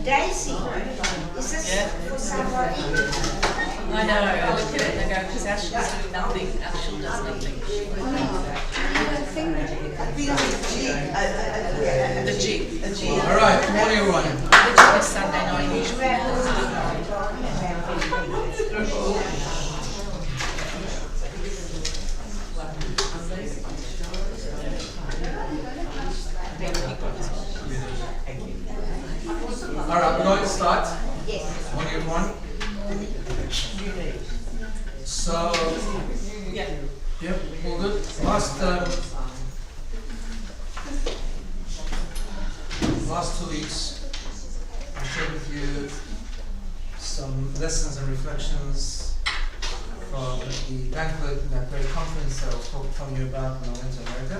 Daisy, is this for somebody? I know, I look at it and I go, because Ashley's doing nothing, Ashley does nothing. The G. Alright, good morning everyone. The G is Sunday night usually. Alright, we're going to start. Yes. Morning everyone. So, yep, all good. Last 2 weeks, I shared with you some lessons and reflections from the banquet and that great conference that I was telling you about when I went to America.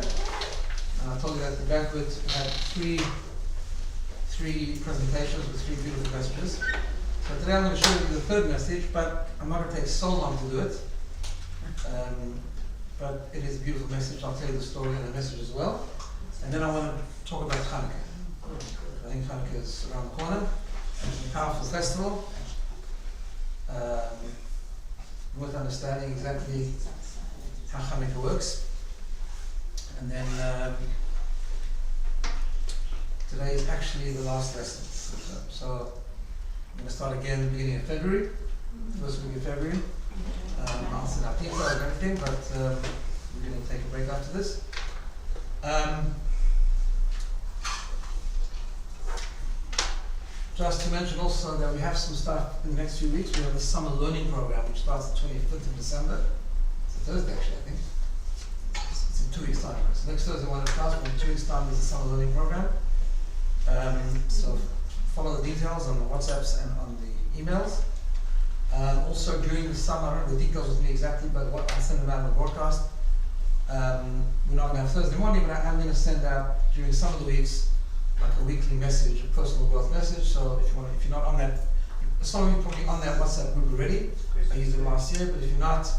And I told you that the banquet had three presentations with three beautiful messages. So today I'm going to show you the third message, but I'm not going to take so long to do it. But it is a beautiful message. I'll tell you the story and the message as well. And then I want to talk about Chanukah. I think Chanukah is around the corner. It's a powerful festival. Worth understanding exactly how Chanukah works. And then today is actually the last lesson. So I'm going to start again at the beginning of February, first week of February. I'll send out details and everything, but we're going to take a break after this. Just to mention also that we have some stuff in the next few weeks. We have a summer learning program which starts the 25th of December. It's a Thursday actually, I think. It's in 2 weeks' time. So next Thursday, 1 o'clock, but in 2 weeks' time there's a summer learning program. So follow the details on the WhatsApps and on the emails. Also during the summer, I don't know the details with me exactly, but what I send them out on the broadcast. We're not going to have Thursday morning, but I'm going to send out during some of the weeks like a weekly message, a personal growth message. So if you're not on that, some of you probably on that WhatsApp group already. I used it last year, but if you're not,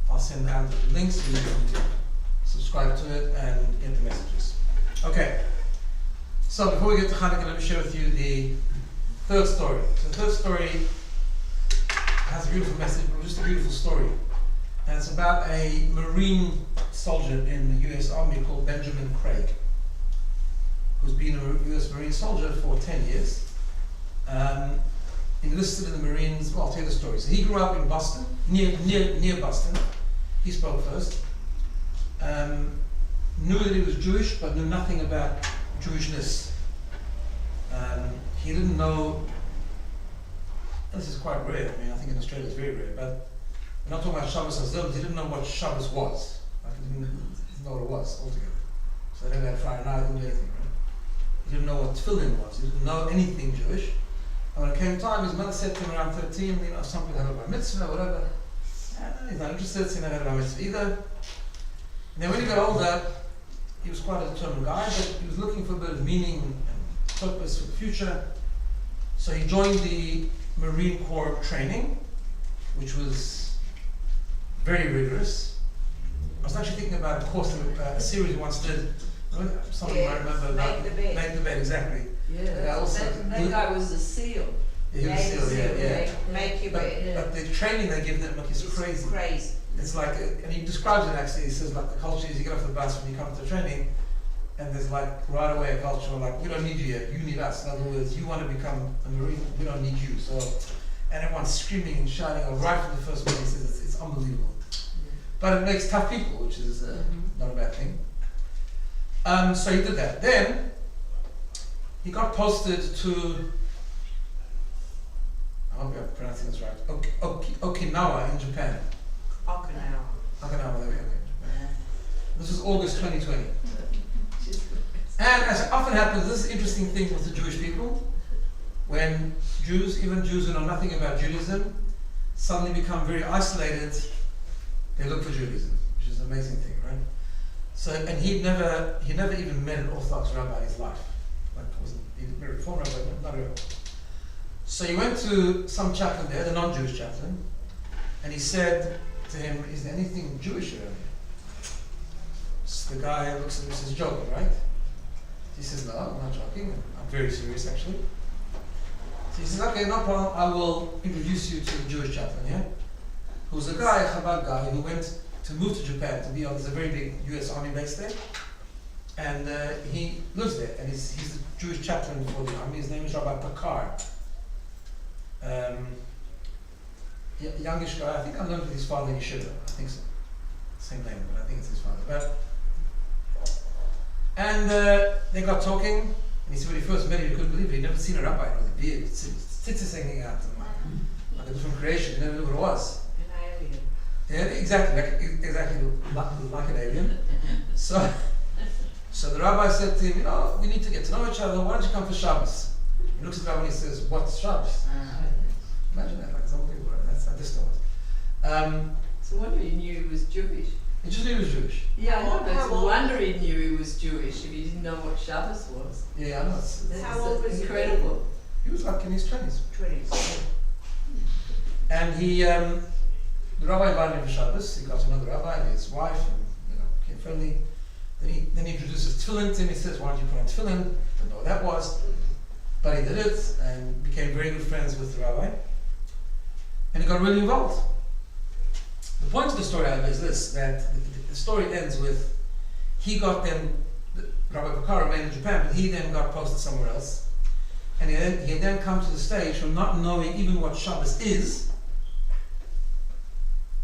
I'll send out links and you can subscribe to it and get the messages. Okay. So before we get to Chanukah, let me share with you the third story. So the third story has a beautiful message, but just a beautiful story. And it's about a Marine soldier in the US Army called Benjamin Craig, who's been a US Marine soldier for 10 years. Enlisted in the Marines, well, I'll tell you the story. So he grew up in Boston, near Boston. He spoke first. Knew that he was Jewish, but knew nothing about Jewishness. He didn't know, this is quite rare, I mean I think in Australia it's very rare, but we're not talking about Shabbos Azov, he didn't know what Shabbos was. Like he didn't know what it was altogether. So they never had Friday night, didn't do anything, right? He didn't know what tefillin was, he didn't know anything Jewish. And when it came time, his mother said to him around 13, you know, some people have a bar mitzvah or whatever. He's not interested, so he never had a bar mitzvah either. And then when he got older, he was quite a determined guy, but he was looking for a bit of meaning and purpose for the future. So he joined the Marine Corps training, which was very rigorous. I was actually thinking about a course, a series we once did. Something I remember about Make the Bed, exactly. Yeah, that guy was a SEAL. Yeah, he was a SEAL, yeah. Make your bed. But the training they give them is crazy. Crazy. It's like, and he describes it actually, he says like the culture is you get off the bus when you come to training, and there's like right away a culture of like, we don't need you here, you need us. In other words, you want to become a Marine, we don't need you. So, and everyone's screaming and shouting, right from the first minute, he says it's unbelievable. But it makes tough people, which is not a bad thing. So he did that. Then he got posted to, I hope I'm pronouncing this right, Okinawa in Japan. Okinawa, there we go. This was August 2020. And as it often happens, this is an interesting thing with the Jewish people. When Jews, even Jews who know nothing about Judaism, suddenly become very isolated, they look for Judaism, which is an amazing thing, right? So, and he never even met an Orthodox rabbi in his life. Like, he met a Reform rabbi, but not at all. So he went to some chaplain there, the non-Jewish chaplain, and he said to him, is there anything Jewish around here? So the guy looks at him and says, joking, right? He says, no, I'm not joking, I'm very serious actually. So he says, okay, no problem, I will introduce you to the Jewish chaplain, yeah? Who's a guy, a Chabad guy, who went to move to Japan to be on, there's a very big US Army base there. And he lives there, and he's the Jewish chaplain for the army. His name is Rabbi Pakar. Youngish guy, I think I learned with his father in Yeshiva, I think so. Same name, but I think it's his father. And they got talking, and he said when he first met him, he couldn't believe it. He'd never seen a rabbi with a beard, tzitzis hanging out, like a different creation. He never knew what it was. An alien. Yeah, exactly like an alien. So the rabbi said to him, we need to get to know each other. Why don't you come for Shabbos? He looks at the rabbi and he says, what's Shabbos? Imagine that, like it's unbelievable. That's how distant it was. So wonder he knew he was Jewish. He just knew he was Jewish. Yeah, I know, but it's a wonder he knew he was Jewish if he didn't know what Shabbos was. Yeah, I know. How old was he? Incredible. He was like in his 20s. 20s. And the rabbi invited him for Shabbos. He got to know the rabbi and his wife, and became friendly. Then he introduces tefillin to him. He says, why don't you put on tefillin? Didn't know what that was. But he did it and became very good friends with the rabbi. And he got really involved. The point of the story, however, is this, that the story ends with, he got them, Rabbi Bakar remained in Japan, but he then got posted somewhere else. And he had then come to the stage from not knowing even what Shabbos is,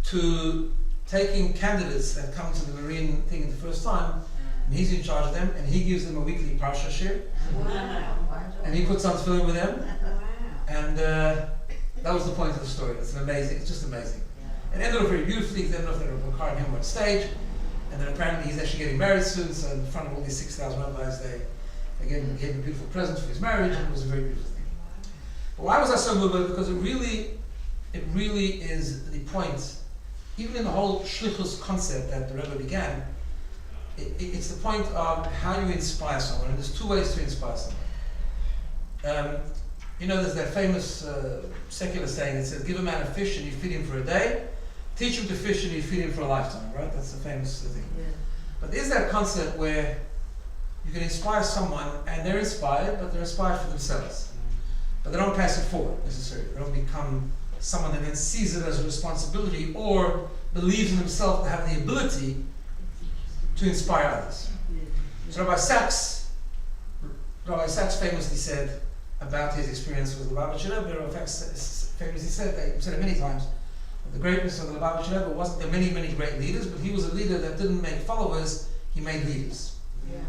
to taking candidates that come to the Marine thing in the first time, and he's in charge of them, and he gives them a weekly parsha share, and he puts on tefillin with them, and that was the point of the story. It's just amazing. It ended up very beautifully. It ended up that Rabbi Bakar and him were on stage, and then apparently he's actually getting married soon, so in front of all these 6,000 rabbis, they gave him a beautiful present for his marriage, and it was a very beautiful thing. But why was I so moved? Because it really is the point, even in the whole shlichus concept that the Rebbe began, it's the point of how you inspire someone, and there's two ways to inspire someone. There's that famous secular saying that says, give a man a fish and you feed him for a day, teach him to fish and you feed him for a lifetime, right? That's the famous thing. Yeah. But there's that concept where you can inspire someone and they're inspired, but they're inspired for themselves. But they don't pass it forward necessarily. They don't become someone that then sees it as a responsibility or believes in himself to have the ability to inspire others. So Rabbi Sachs famously said about his experience with the Lubavitcher Rebbe, famously said, he said it many times, the greatness of the Lubavitcher Rebbe wasn't there many, many great leaders, but he was a leader that didn't make followers, he made leaders. Yeah.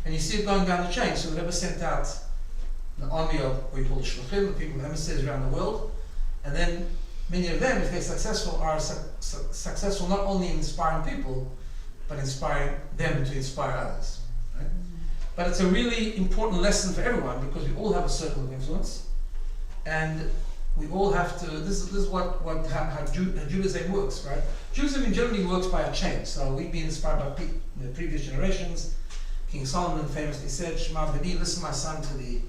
And you see it going down the chain. So the Rebbe sent out the army of what we call shluchim, the people, the emissaries around the world, and then many of them, if they're successful, are successful not only in inspiring people, but inspiring them to inspire others. Right? But it's a really important lesson for everyone because we all have a circle of influence, and we all have to. This is how Judaism works, right? Judaism generally works by a chain. So we've been inspired by the previous generations. King Solomon famously said, "Shema b'ni, listen, my son, to the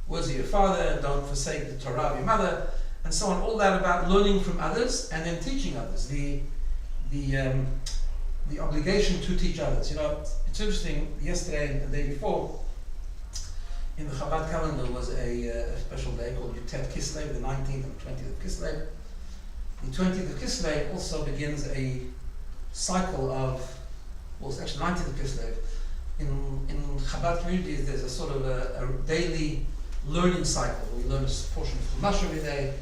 words of your father. Don't forsake the Torah of your mother," and so on. All that about learning from others and then teaching others. The obligation to teach others. It's interesting. Yesterday and the day before, in the Chabad calendar was a special day called Yutet Kislev, the 19th and 20th of Kislev. The 20th of Kislev also begins a cycle of, well, it's actually 19th of Kislev, in Chabad communities, there's a sort of a daily learning cycle. We learn a portion of Chumash every day,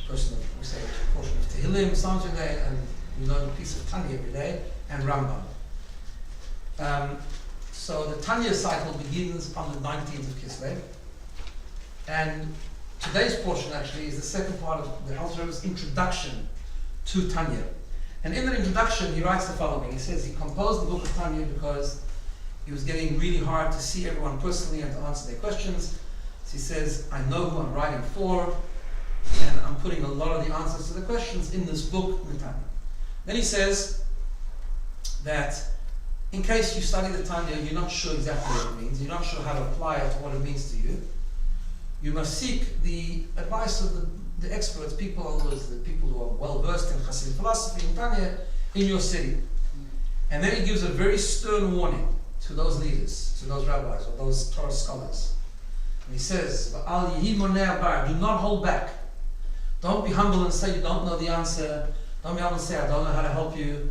we say a portion of Tehillim, Psalms every day, and we learn a piece of Tanya every day, and Rambam. So the Tanya cycle begins on the 19th of Kislev, and today's portion actually is the second part of the Alter Rebbe's introduction to Tanya. And in the introduction, he writes the following. He says he composed the book of Tanya because it was getting really hard to see everyone personally and to answer their questions. So he says, I know who I'm writing for, and I'm putting a lot of the answers to the questions in this book, Tanya. Then he says that in case you study the Tanya, you're not sure exactly what it means, you're not sure how to apply it to what it means to you, you must seek the advice of the experts, the people who are well versed in Hasidic philosophy, in Tanya, in your city. And then he gives a very stern warning to those leaders, to those rabbis, or those Torah scholars. And he says, "V'al yehi moneh bar," do not hold back. Don't be humble and say you don't know the answer. Don't be humble and say I don't know how to help you.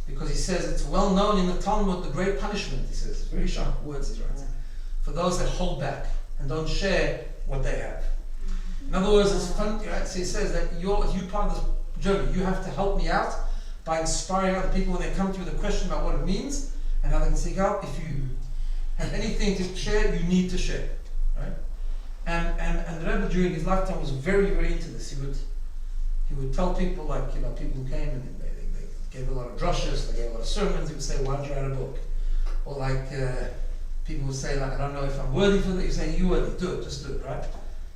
Because he says it's well known in the Talmud, the great punishment, he says, very sharp words he writes, for those that hold back and don't share what they have. In other words, it's fun, right? So he says that if you're part of this journey, you have to help me out by inspiring other people when they come to you with a question about what it means and how they can seek out. If you have anything to share, you need to share, right? And the Rebbe during his lifetime was very, very into this. He would tell people, like, people who came and they gave a lot of drushes, they gave a lot of sermons. He would say, "Why don't you write a book?" Or like people would say, like, "I don't know if I'm worthy for that." You say, "You're worthy. Do it. Just do it." Right?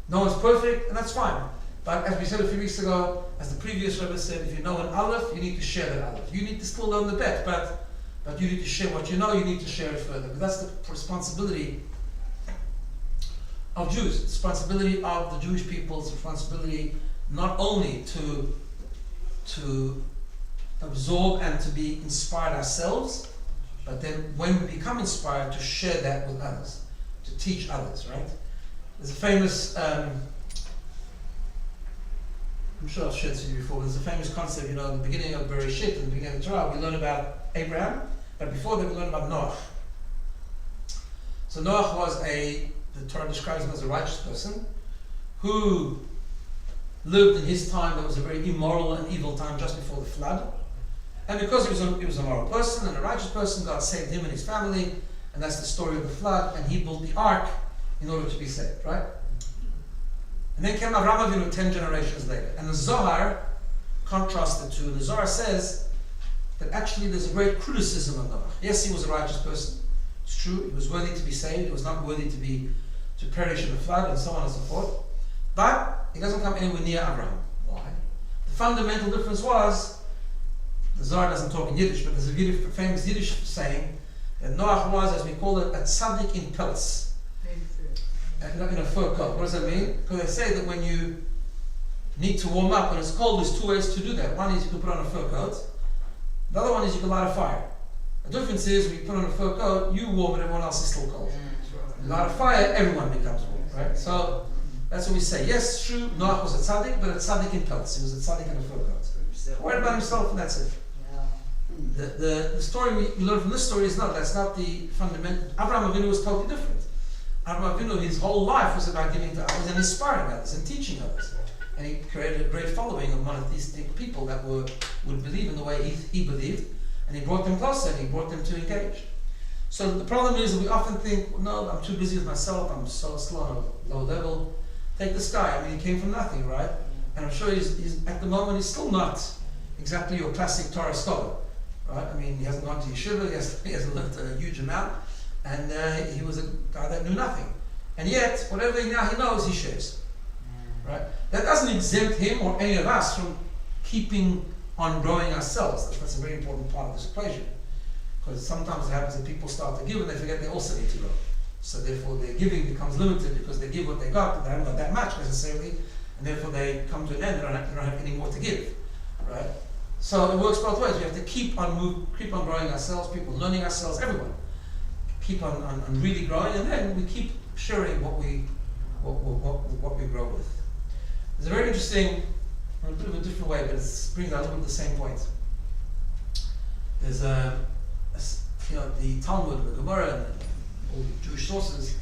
No one's perfect, and that's fine. But as we said a few weeks ago, as the previous Rebbe said, if you know an Aleph, you need to share that Aleph. You need to still learn the Bet, but you need to share what you know. You need to share it further. But that's the responsibility of Jews. It's the responsibility of the Jewish people's responsibility not only to absorb and to be inspired ourselves, but then when we become inspired, to share that with others, to teach others, right? There's a famous, I'm sure I've shared this with you before, there's a famous concept, in the beginning of Bereshit, in the beginning of the Torah, we learn about Abraham, but before that we learn about Noah. So Noah was the Torah describes him as a righteous person, who lived in his time that was a very immoral and evil time just before the flood. And because he was a moral person and a righteous person, God saved him and his family, and that's the story of the flood, and he built the ark in order to be saved, right? And then came Avraham Avinu 10 generations later. And the Zohar contrasts the two. The Zohar says that actually there's a great criticism of Noah. Yes, he was a righteous person. It's true, he was worthy to be saved, he was not worthy to perish in the flood, and so on and so forth. But he doesn't come anywhere near Abraham. Why? The fundamental difference was, the Zohar doesn't talk in Yiddish, but there's a famous Yiddish saying that Noah was, as we call it, a tzaddik in pelts. In a fur coat. What does that mean? Because they say that when you need to warm up when it's cold, there's two ways to do that. One is you can put on a fur coat. The other one is you can light a fire. The difference is when you put on a fur coat, you warm and everyone else is still cold. You light a fire, everyone becomes warm. Right? So that's what we say. Yes, true, Noah was a tzaddik, but a tzaddik in pelts. He was a tzaddik in a fur coat. Worried about himself, and that's it. The story we learn from this story is that's not the fundamental. Avraham Avinu was totally different. Avraham Avinu, his whole life was about giving to others and inspiring others and teaching others. And he created a great following of monotheistic people that would believe in the way he believed, and he brought them closer and he brought them to engage. So the problem is that we often think, well, no, I'm too busy with myself, I'm so slow on a low level. Take this guy, I mean, he came from nothing, right? And I'm sure he's at the moment he's still not exactly your classic Torah scholar, right? I mean, he hasn't gone to yeshiva, he hasn't learned a huge amount, and he was a guy that knew nothing. And yet, whatever now he knows, he shares, right? That doesn't exempt him or any of us from keeping on growing ourselves. That's a very important part of this equation. Because sometimes it happens that people start to give and they forget they also need to grow. So therefore their giving becomes limited because they give what they got, but they haven't got that much necessarily, and therefore they come to an end, they don't have any more to give, right? So it works both ways. We have to keep on growing ourselves, people learning ourselves, everyone. Keep on really growing, and then we keep sharing what we grow with. It's a very interesting, in a bit of a different way, but it brings out a little bit the same point. There's the the Talmud, the Gemara, and all the Jewish sources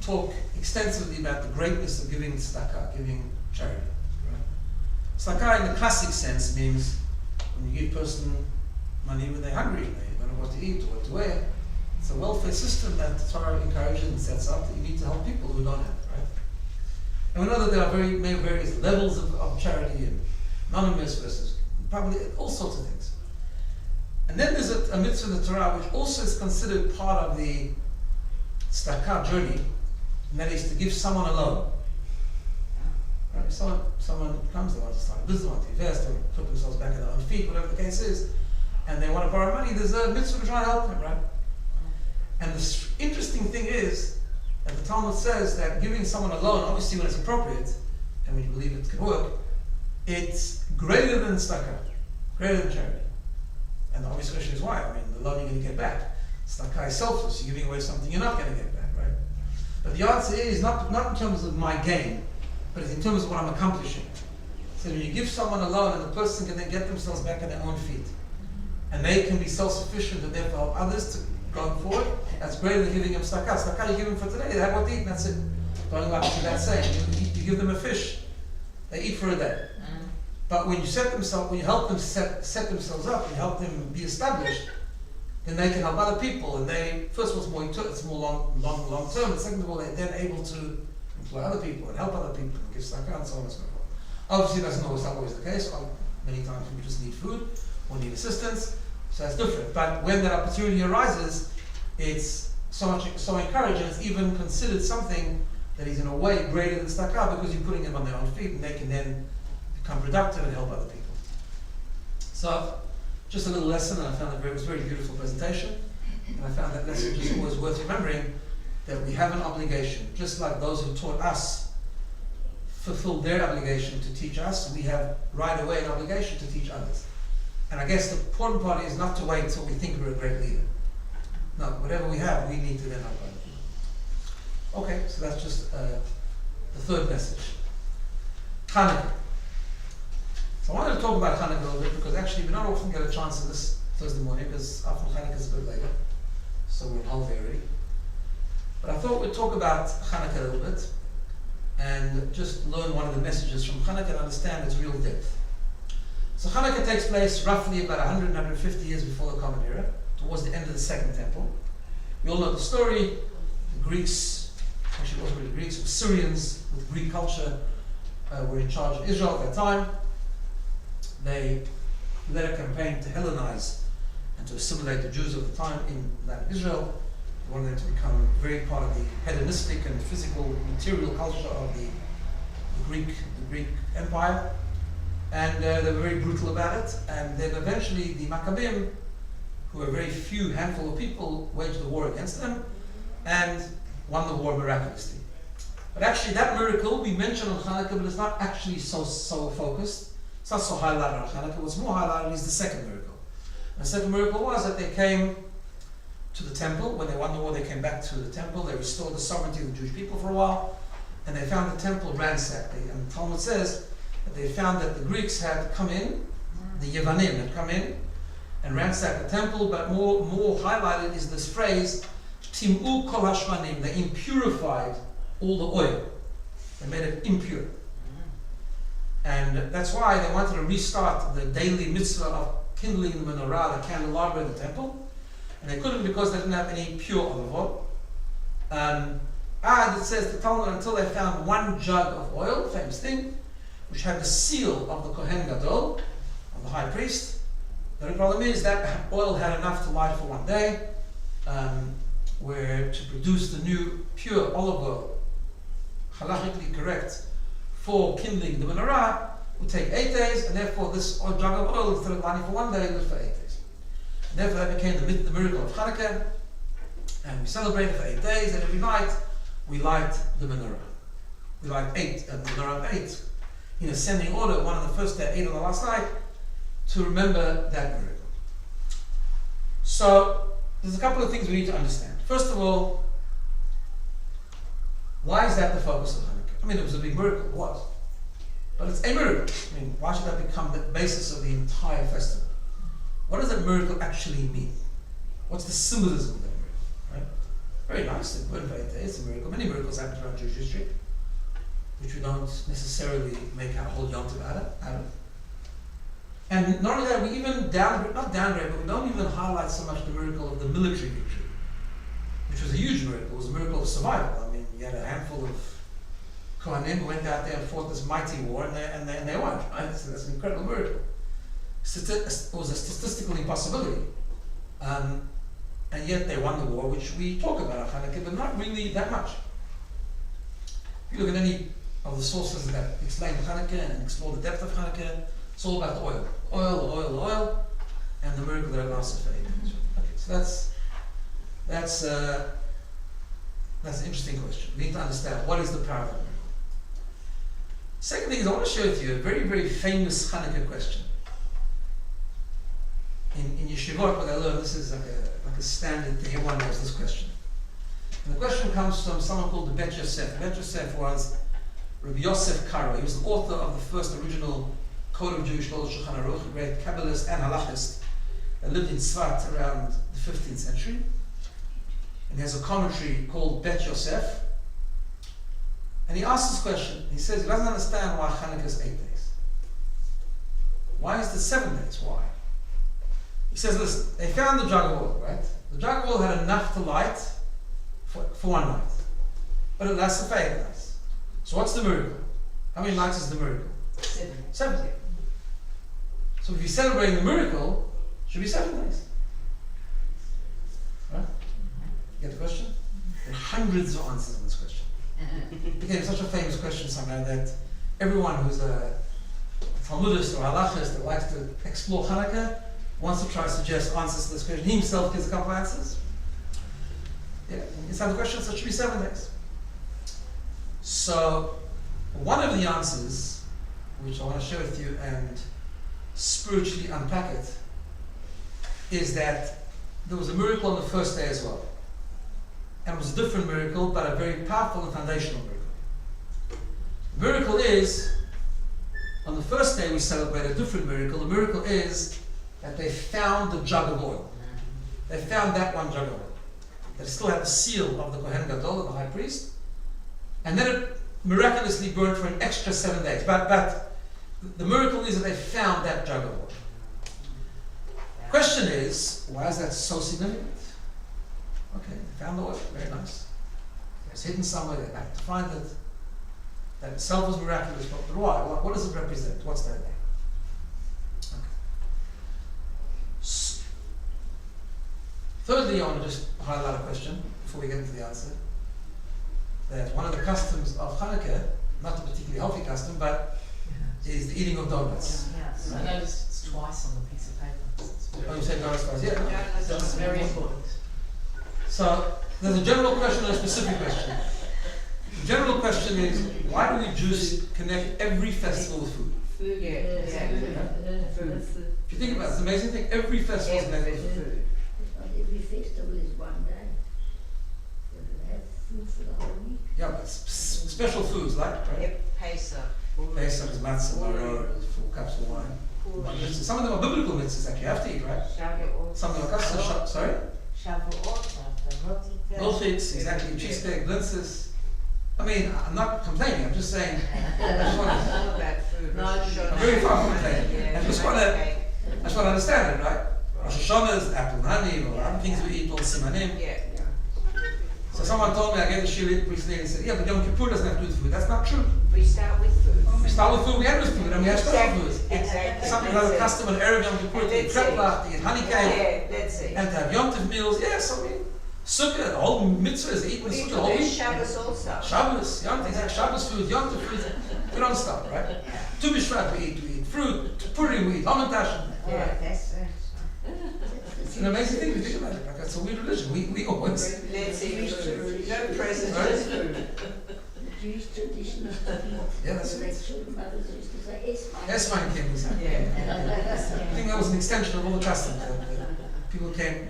talk extensively about the greatness of giving tzedakah, giving charity. Right? Tzedakah in the classic sense means when you give a person money when they're hungry, they don't know what to eat or what to wear. It's a welfare system that the Torah encourages and sets up that you need to help people who don't have it, right? And we know that there are various levels of charity and anonymous versus probably all sorts of things. And then there's a mitzvah in the Torah which also is considered part of the tzedakah journey, and that is to give someone a loan. Right? If someone comes, they want to start a business, they want to invest, they want to put themselves back on their own feet, whatever the case is, and they want to borrow money, there's a mitzvah to try and help them, right? And the interesting thing is that the Talmud says that giving someone a loan, obviously when it's appropriate, and when you believe it can work, it's greater than tzedakah, greater than charity. And the obvious question is why? I mean, the loan you're going to get back. Tzedakah is selfless, you're giving away something you're not going to get back, right? But the answer is not in terms of my gain, but it's in terms of what I'm accomplishing. So when you give someone a loan and the person can then get themselves back on their own feet, and they can be self-sufficient and therefore help others to go forward, that's greater than giving them tzedakah. Tzedakah you give them for today, they have what to eat and that's it. Going back to that saying, you give them a fish, they eat for a day. But when you help them set themselves up, and help them be established, then they can help other people. And they, first of all, it's more long term. And second of all, they're then able to employ other people and help other people and give tzedakah and so on and so forth. Obviously, that's not always the case. Many times people just need food or need assistance, so that's different. But when that opportunity arises, it's so encouraging. It's even considered something that is in a way greater than tzedakah because you're putting them on their own feet, and they can then become productive and help other people. So, just a little lesson, and I found it was a very beautiful presentation, and I found that lesson just always worth remembering, that we have an obligation, just like those who taught us fulfilled their obligation to teach us, we have right away an obligation to teach others. And I guess the important part is not to wait until we think we're a great leader. No, whatever we have, we need to then help other people. Okay, so that's just the third message. Chanukah. So I wanted to talk about Chanukah a little bit because actually we don't often get a chance in this Thursday morning because often Chanukah is a bit later, so we're in Halvey already. But I thought we'd talk about Chanukah a little bit and just learn one of the messages from Chanukah and understand its real depth. So Chanukah takes place roughly about 150 years before the Common Era, towards the end of the Second Temple. We all know the story. The Greeks, actually it wasn't really Greeks, it was Syrians with Greek culture were in charge of Israel at that time. They led a campaign to Hellenize and to assimilate the Jews of the time in that Israel. They wanted them to become very part of the hedonistic and physical, material culture of the Greek Empire. And they were very brutal about it. And then eventually the Maccabim, who were a very few handful of people, waged a war against them and won the war miraculously. But actually that miracle we mention on Chanukah, but it's not actually so focused. It's not so highlighted on Chanukah. What's more highlighted is the second miracle. And the second miracle was that they came to the temple. When they won the war, they came back to the temple. They restored the sovereignty of the Jewish people for a while. And they found the temple ransacked. And the Talmud says that they found that the Greeks had come in, the Yevanim had come in and ransacked the temple, but more highlighted is this phrase, Tim'u kol hashmanim, they impurified all the oil. They made it impure. And that's why they wanted to restart the daily mitzvah of kindling the menorah, the candelabra in the temple. And they couldn't because they didn't have any pure olive oil. It says the Talmud until they found one jug of oil, famous thing, which had the seal of the Kohen Gadol, of the high priest. The only problem is that oil had enough to light for one day, where to produce the new pure olive oil, halachically correct, for kindling the menorah would take 8 days, and therefore this jug of oil, instead of lighting for one day, was for 8 days. And therefore that became the miracle of Chanukah, and we celebrate it for 8 days, and every night we light the menorah. We light the menorah of 8, in ascending order, one on the first day, 8 on the last night, to remember that miracle. So, there's a couple of things we need to understand. First of all, why is that the focus of Chanukah? I mean, it was a big miracle, it was. But it's a miracle. I mean, why should that become the basis of the entire festival? What does that miracle actually mean? What's the symbolism of that miracle? Right? Very nice. The word Vayetei, it's a miracle. Many miracles happen throughout Jewish history, which we don't necessarily make our whole yom tov out of. And not only that, we even not downgrade, but we don't even highlight so much the miracle of the military victory, which was a huge miracle. It was a miracle of survival. I mean, you had a handful of Kohanim who went out there and fought this mighty war, and they won. Right? So that's an incredible miracle. It was a statistical impossibility, and yet they won the war, which we talk about on Chanukah, but not really that much. If you look at any of the sources that explain Chanukah and explore the depth of Chanukah, it's all about the oil, and the miracle that lasts for 8 days. Okay, so that's an interesting question. We need to understand what is the power of the miracle. Second thing is, I want to share with you a very, very famous Chanukah question. In Yeshivot, what I learned, this is like a standard thing. Everyone knows this question. And the question comes from someone called the Bet Yosef. Bet Yosef was Rabbi Yosef Karo. He was the author of the first original Code of Jewish Law, Shulchan Aruch, a great Kabbalist and Halachist that lived in Tzfat around the 15th century. And he has a commentary called Bet Yosef. And he asks this question. He says he doesn't understand why Chanukah is 8 days. Why is it 7 days? Why? He says, listen, they found the jug of oil, right? The jug of oil had enough to light for one night. But it lasts for 8 nights. So what's the miracle? How many nights is the miracle? 7. So if you're celebrating the miracle, it should be 7 days. Right? You get the question? There are hundreds of answers on this question. It became such a famous question somehow that everyone who's a Talmudist or halachist that likes to explore Chanukah wants to try to suggest answers to this question. He himself gives a couple of answers. Yeah, it's not the question, so it should be 7 days. So, one of the answers, which I want to share with you and spiritually unpack it, is that there was a miracle on the first day as well. And it was a different miracle, but a very powerful and foundational miracle. The miracle is, on the first day we celebrate a different miracle. The miracle is that they found the jug of oil. They found that one jug of oil. They still had the seal of the Kohen Gadol, the high priest. And then it miraculously burned for an extra 7 days. But the miracle is that they found that jug of oil. Question is, why is that so significant? Okay, they found the oil, very nice. It's hidden somewhere, they had to find it. That itself was miraculous, but why? What does it represent? What's that name? Okay. Thirdly, I want to just highlight a question before we get into the answer. That one of the customs of Chanukah, not a particularly healthy custom, but is the eating of donuts. Yes. I noticed it's twice on the piece of paper. Oh, you say donuts twice? Yeah. That's very important. So, there's a general question and a specific question. The general question is, why do we Jews connect every festival with food? Food, food. If you think about it, it's an amazing thing. Every festival is connected with food. Every festival is one day. They have food for the whole week. Yeah, but special foods, like, right? Yep, Pesach. Pesach is matzah, maror, 4 cups of wine. Some of them are biblical mitzvahs that you have to eat, right? Some of them are custom, sorry? Milchiks, exactly, cheesecake, blintzes. I mean, I'm not complaining, I'm just saying, I just want to, I'm very far from complaining. I just want to understand it, right? Rosh Hashanah is apple and honey, or other things we eat, all simanim. So someone told me, I gave the shir recently, and said, yeah, but Yom Kippur doesn't have to do with food. That's not true. We start with food. We start with food, we end with food, and we have special foods. Exactly. Something like a custom on Erev Yom Kippur to eat kreplach, to eat honey cake, That's it. and to have Yom Tov meals. Yes, I mean, Sukkah, the whole mitzvah is eating We Sukkah need the to whole do week. Shabbos also. Shabbos, Yom Tov, Shabbos food, Yom Tov food. We don't stop, right? Tu B'Shvat we eat fruit, Purim we eat, Hamantashen. That's it. It's an amazing thing if you think about it. Like, that's a weird religion. We always. Let's eat food. No presents, Right? just food. The Jewish tradition is to Yeah, that's the it. children mothers used to say, Esma. That's my king was that. I think that was an extension of all the customs that people came.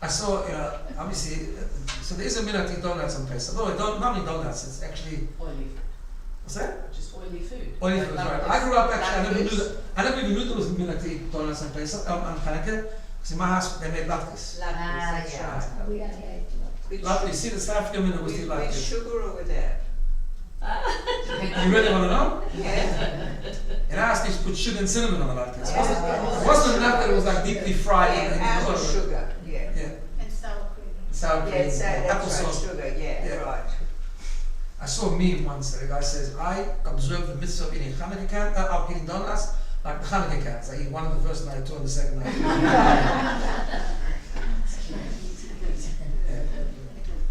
I saw, obviously, so there is a minute to eat donuts on Pesach. No, not only donuts, it's actually, Oily. what's that? Just oily food. Oily food, right. I grew up actually, I never even knew there was a minhag to eat donuts on Pesach, on Chanukah, because in my house they made latkes. That's Oh, right. we only ate With Latkes, you see the South African minhag was to eat with latkes. sugar or without? You really want to know? Yeah. In our house they used to put sugar and cinnamon on the latkes. Yeah. It wasn't enough that it was like deeply fried Yeah, in out oil. of sugar, yeah. Yeah, And sour cream. sour cream, Yeah, so that's applesauce. right, sugar, yeah, Yeah. right. I saw a meme once that a guy says, I observe the mitzvah of eating Chanukah of eating donuts like the Chanukah cans. I eat one on the first night, two on the second night. Yeah.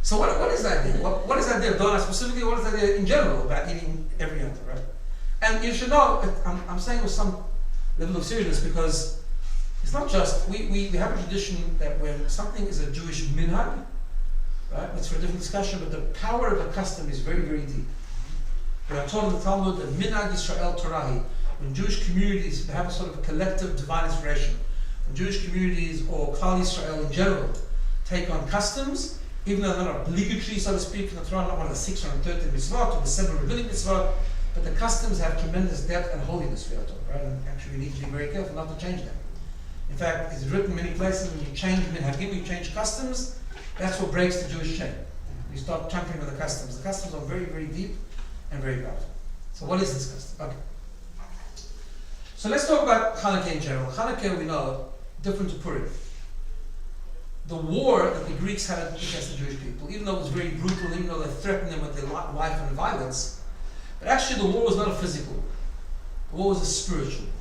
So what is the idea? What is the idea of donuts specifically? What is the idea in general about eating every yom tov, right? And you should know, I'm saying with some level of seriousness because it's not just, we have a tradition that when something is a Jewish minhag, right, that's for a different discussion, but the power of a custom is very, very deep. We are told in the Talmud that minhag Yisrael Torahi, when Jewish communities have a sort of collective divine inspiration, when Jewish communities or Klal Yisrael in general take on customs, even though they're not obligatory, so to speak, in the Torah, not one of the 613 mitzvot or the 7 rabbinic mitzvot, but the customs have tremendous depth and holiness, we are told, right? And actually we need to be very careful not to change them. In fact, it's written many places, when you change minhagim, you change customs, that's what breaks the Jewish chain. You start tampering with the customs. The customs are very, very deep and very powerful. So what is this custom? Okay. So let's talk about Chanukah in general. Chanukah, we know, different to Purim. The war that the Greeks had against the Jewish people, even though it was very brutal, even though they threatened them with their life and violence, but actually the war was not a physical war. The war was a spiritual war.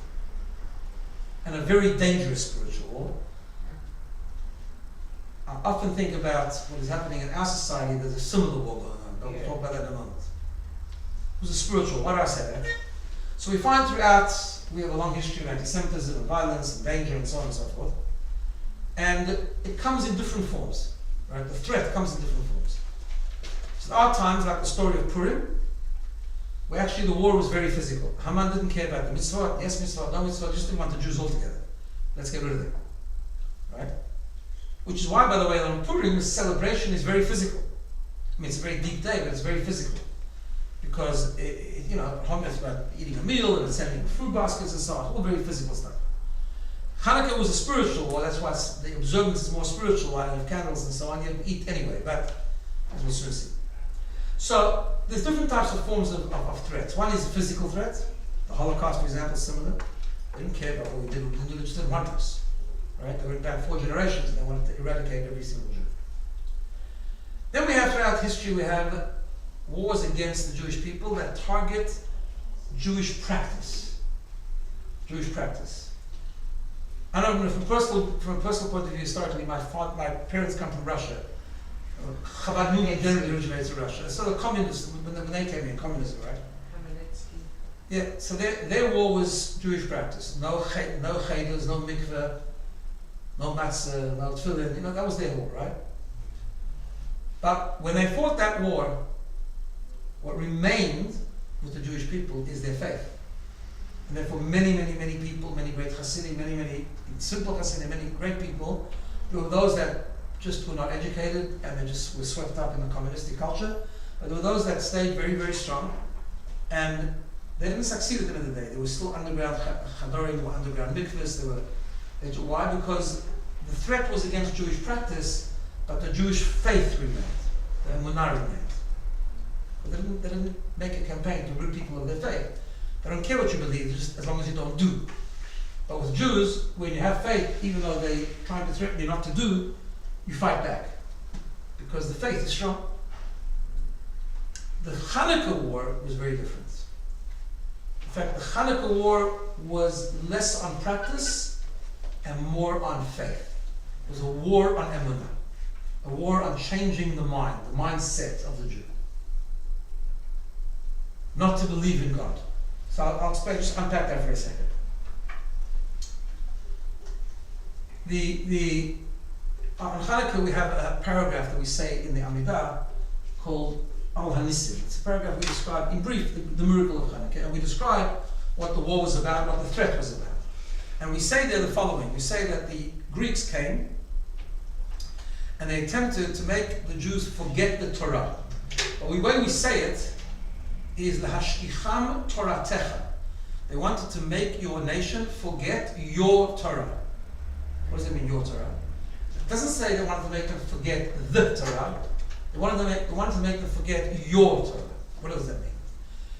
And a very dangerous spiritual war. I often think about what is happening in our society. There's a similar war going on, but we'll talk about that in a moment. It was a spiritual war. Why do I say that? So we find throughout, we have a long history of anti-Semitism and violence and danger and so on and so forth. And it comes in different forms, right? The threat comes in different forms. So there are times, like the story of Purim, where actually the war was very physical. Haman didn't care about the mitzvah, yes mitzvah, no mitzvah, just didn't want the Jews altogether. Let's get rid of them, right? Which is why, by the way, on Purim, the celebration is very physical. I mean, it's a very deep day, but it's very physical. Because, you know, it's about eating a meal and sending fruit baskets and so on, all very physical stuff. Hanukkah was a spiritual war, that's why the observance is more spiritual, lighting of candles and so on. You eat anyway, but as we'll soon see. So, there's different types of forms of threats. One is a physical threat. The Holocaust, for example, is similar. They didn't care about what we did, they just didn't want us. Right? They went back 4 generations and they wanted to eradicate every single Jew. Then we have throughout history, we have wars against the Jewish people that target Jewish practice. Jewish practice. I don't know, from a personal point of view, historically, my parents come from Russia. Chabad movement generally originates in Russia. So the communists, when they came in, communism, right? Yeah, so their war was Jewish practice. No cheders, no mikveh, no matzah, no tefillin, that was their war, right? But when they fought that war, what remained with the Jewish people is their faith. And therefore many people, many great Hasidim, many simple Hasidim, many great people, there were those that just were not educated and they just were swept up in the communistic culture. But there were those that stayed very, very strong. And they didn't succeed at the end of the day. There were still underground chadorim, there were underground mikvahs, why? Because the threat was against Jewish practice, but the Jewish faith remained, the emunah remained. But they didn't make a campaign to rid people of their faith. They don't care what you believe, just as long as you don't do. But with Jews, when you have faith, even though they're trying to threaten you not to do, you fight back. Because the faith is strong. The Chanukah war was very different. In fact, the Chanukah war was less on practice and more on faith. It was a war on emunah, a war on changing the mindset of the Jew. Not to believe in God. So I'll explain, just unpack that for a second. On Chanukah we have a paragraph that we say in the Amidah called Al Hanisim. It's a paragraph we describe in brief the miracle of Chanukah, and we describe what the war was about, what the threat was about. And we say there the following. We say that the Greeks came and they attempted to make the Jews forget the Torah. But the way we say it is Lahashkicham Toratecha, They wanted to make your nation forget your Torah. What does it mean, your Torah? It doesn't say they wanted to make them forget the Torah. They wanted to make them forget your Torah. What does that mean?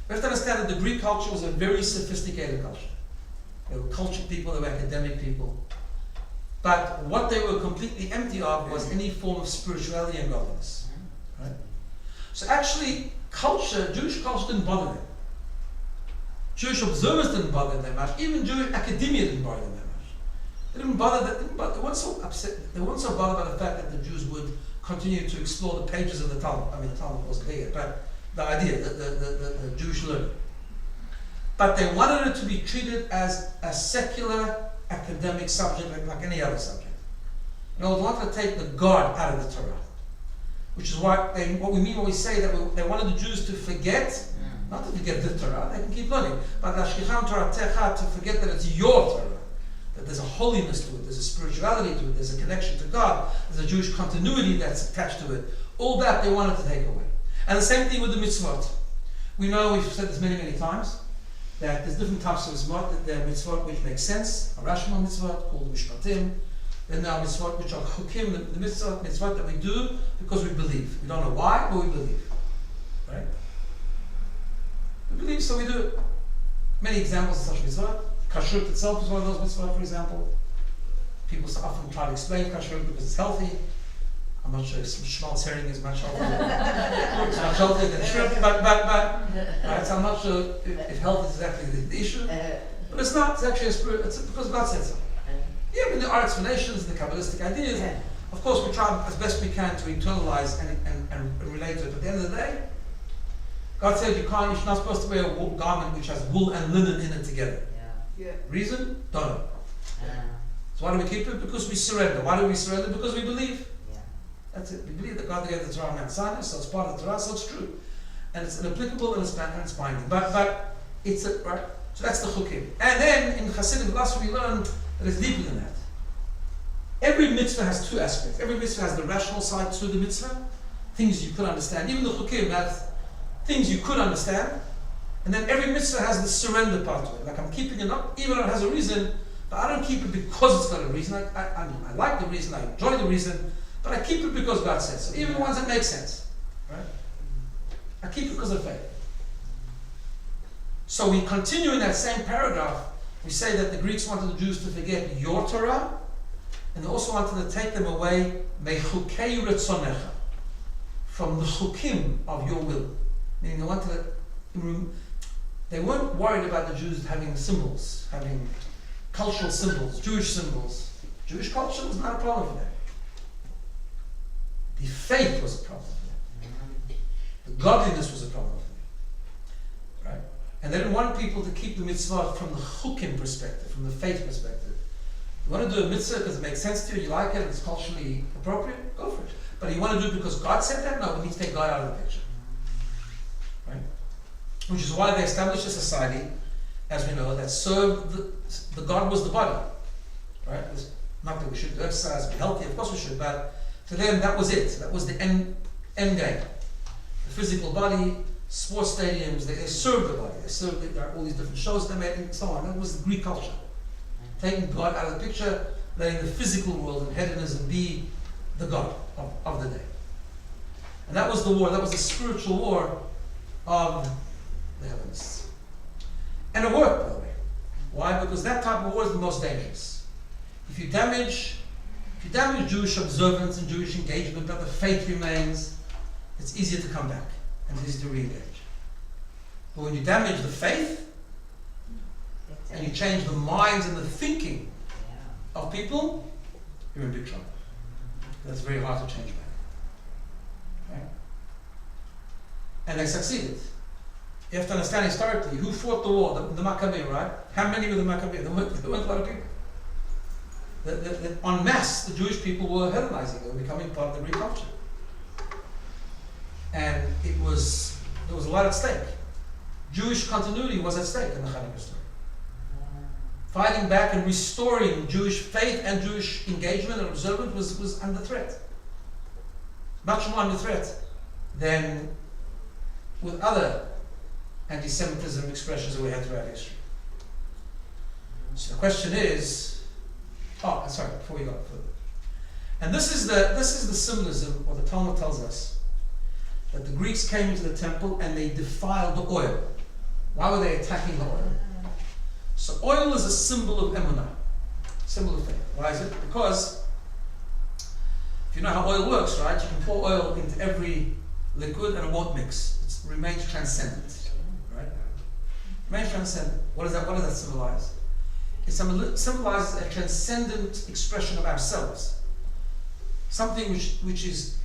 We have to understand that the Greek culture was a very sophisticated culture. They were cultured people, they were academic people. But what they were completely empty of was any form of spirituality and godliness. Right? So actually, Jewish culture didn't bother them. Jewish observers didn't bother them that much. Even Jewish academia didn't bother them that much. They didn't bother that. They weren't so upset. They weren't so bothered by the fact that the Jews would continue to explore the pages of the Talmud. I mean, the Talmud wasn't there yet, but the idea, the Jewish learning. But they wanted it to be treated as a secular academic subject, like any other subject. They wanted to take the God out of the Torah, which is what we mean when we say that they wanted the Jews to forget, not to forget the Torah. They can keep learning, but to forget that it's your Torah, that there's a holiness to it, there's a spirituality to it, there's a connection to God, there's a Jewish continuity that's attached to it. All that they wanted to take away. And the same thing with the mitzvot. We know, we've said this many, many times, that there's different types of mitzvot. That there are mitzvot which make sense, a rational mitzvot called mishpatim. Then there are mitzvot which are chukim, the mitzvot that we do because we believe. We don't know why, but we believe. Right? We believe, so we do it. Many examples of such mitzvot. Kashrut itself is one of those mitzvot, for example. People often try to explain kashrut because it's healthy. I'm not sure if schmaltz herring is much healthier. It's much healthier than shrimp, but right, so I'm not sure if health is exactly the issue. But it's not. It's actually it's because God said so. Yeah, I mean, there are explanations, the Kabbalistic ideas. Of course, we try as best we can to internalize and relate to it. But at the end of the day, God said you're not supposed to wear a wool garment which has wool and linen in it together. Reason? Don't know. So why do we keep it? Because we surrender. Why do we surrender? Because we believe. That's it. We believe that God gave the Torah on Mount Sinai, so it's part of the Torah, so it's true. And it's applicable and it's binding. But it's right? So that's the chukim. And then in Hasidic philosophy we learn that it's deeper than that. Every mitzvah has two aspects. Every mitzvah has the rational side to the mitzvah, things you could understand. Even the chukim have things you could understand. And then every mitzvah has the surrender part to it. Like I'm keeping it up, even though it has a reason, but I don't keep it because it's got a reason. I like the reason, I enjoy the reason, but I keep it because God says so. Even the ones that make sense. Right? I keep it because of faith. So we continue in that same paragraph. We say that the Greeks wanted the Jews to forget your Torah, and they also wanted to take them away mechukei retzonecha, from the chukim of your will. Meaning they weren't worried about the Jews having symbols, having cultural symbols, Jewish symbols. Jewish culture was not a problem for them. The faith was a problem for them. The godliness was a problem for them. Right? And they didn't want people to keep the mitzvah from the chukim perspective, from the faith perspective. You want to do a mitzvah because it makes sense to you, you like it, it's culturally appropriate, go for it. But you want to do it because God said that? No, we need to take God out of the picture. Right? Which is why they established a society, as we know, that served the God was the body. Right? It's not that we should exercise, be healthy, of course we should, but to them that was it. That was the end game. The physical body, sports stadiums, they served the body. They served all these different shows they made and so on. That was the Greek culture. Taking God out of the picture, letting the physical world and hedonism be the God of the day. And that was the war, that was the spiritual war of the heavens. And it worked, by the way. Why? Because that type of war is the most dangerous. If you damage Jewish observance and Jewish engagement, but the faith remains, it's easier to come back and it's easier to re-engage. But when you damage the faith, and you change the minds and the thinking of people, you're in big trouble. That's very hard to change back. Right? And they succeeded. You have to understand historically, who fought the war? The Maccabees, right? How many were the Maccabees? There weren't a lot of people. En masse, the Jewish people were Hellenizing. They were becoming part of the Greek culture. And there was a lot at stake. Jewish continuity was at stake in the Chanukah story. Fighting back and restoring Jewish faith and Jewish engagement and observance was under threat. Much more under threat than with other anti-Semitism expressions that we had throughout history. So the question is, sorry, before we go further. And this is the symbolism, or the Talmud tells us, that the Greeks came into the temple and they defiled the oil. Why were they attacking the oil? So oil is a symbol of emunah, symbol of faith. Why is it? Because if you know how oil works, right? You can pour oil into every liquid and it won't mix. It remains transcendent, right? Remains transcendent. What does that symbolize? It symbolizes a transcendent expression of ourselves. Something which is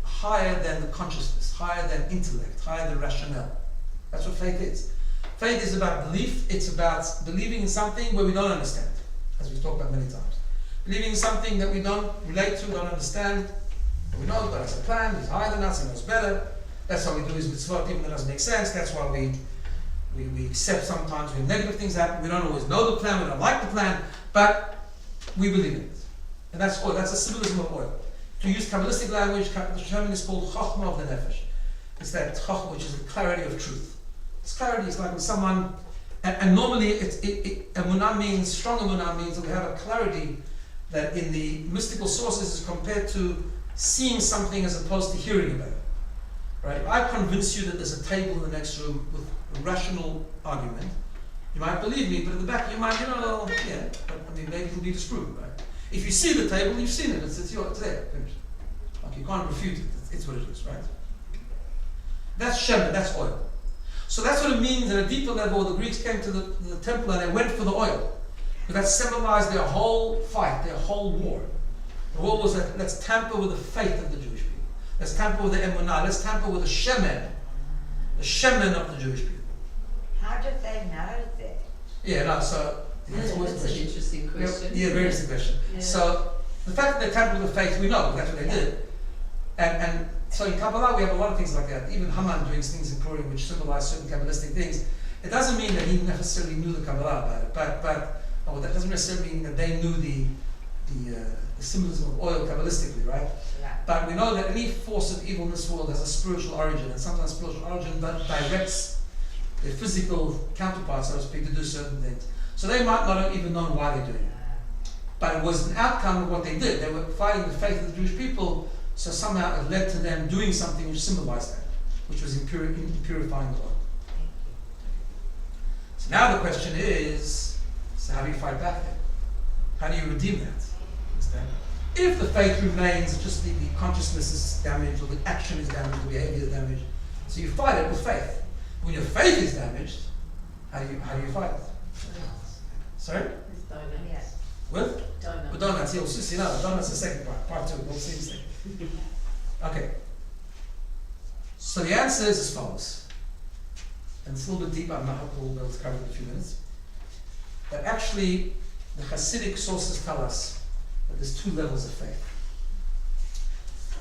higher than the consciousness, higher than intellect, higher than rationale. That's what faith is. Faith is about belief. It's about believing in something where we don't understand, as we've talked about many times. Believing in something that we don't relate to, don't understand, but we know God has a plan, He's higher than us, He knows better. That's why we do His mitzvot, even though it doesn't make sense. That's why we accept sometimes when negative things happen. We don't always know the plan, we don't like the plan, but we believe in it. And that's oil. That's a symbolism of oil. To use Kabbalistic language, the German is called Chochmah of the Nefesh. It's that Chochmah, which is the clarity of truth. This clarity is like when someone, and normally emunah means, strong emunah means that we have a clarity that in the mystical sources is compared to seeing something as opposed to hearing about it. Right? If I convince you that there's a table in the next room with a rational argument, you might believe me, but at the back of your mind, yeah, but I mean, maybe it'll be disproven, right? If you see the table, you've seen it, it's there, finished. Like you can't refute it, it's what it is, right? That's shemen, that's oil. So that's what it means at a deeper level. The Greeks came to the temple and they went for the oil. But that symbolized their whole fight, their whole war. The war was that let's tamper with the faith of the Jewish people. Let's tamper with the emunah. Let's tamper with the shemen of the Jewish people. How did they know that? Yeah, no, so That's an interesting question. Yeah, very interesting question. Yeah. So the fact that they tampered with the faith, we know that's what they did. And so in Kabbalah we have a lot of things like that. Even Haman doing things in Purim which symbolize certain Kabbalistic things. It doesn't mean that he necessarily knew the Kabbalah about it, but that doesn't necessarily mean that they knew the symbolism of oil Kabbalistically, right? Yeah. But we know that any force of evil in this world has a spiritual origin, and sometimes spiritual origin that directs their physical counterparts, so to speak, to do certain things. So they might not have even known why they're doing it. But it was an outcome of what they did. They were fighting the faith of the Jewish people, so somehow it led to them doing something which symbolized that, which was in purifying the oil. So now the question is, so how do you fight back then? How do you redeem that? Understand? If the faith remains, just the consciousness is damaged, or the action is damaged, the behavior is damaged, so you fight it with faith. When your faith is damaged, how do you fight it? Sorry? With donuts. Yeah. With? Donuts. With donuts, you'll see now. Donuts is the second part 2, we'll see this thing. Okay. So the answer is as follows. And it's a little bit deep, I'm not hoping we'll be able to cover it in a few minutes. That actually, the Hasidic sources tell us that there's 2 levels of faith.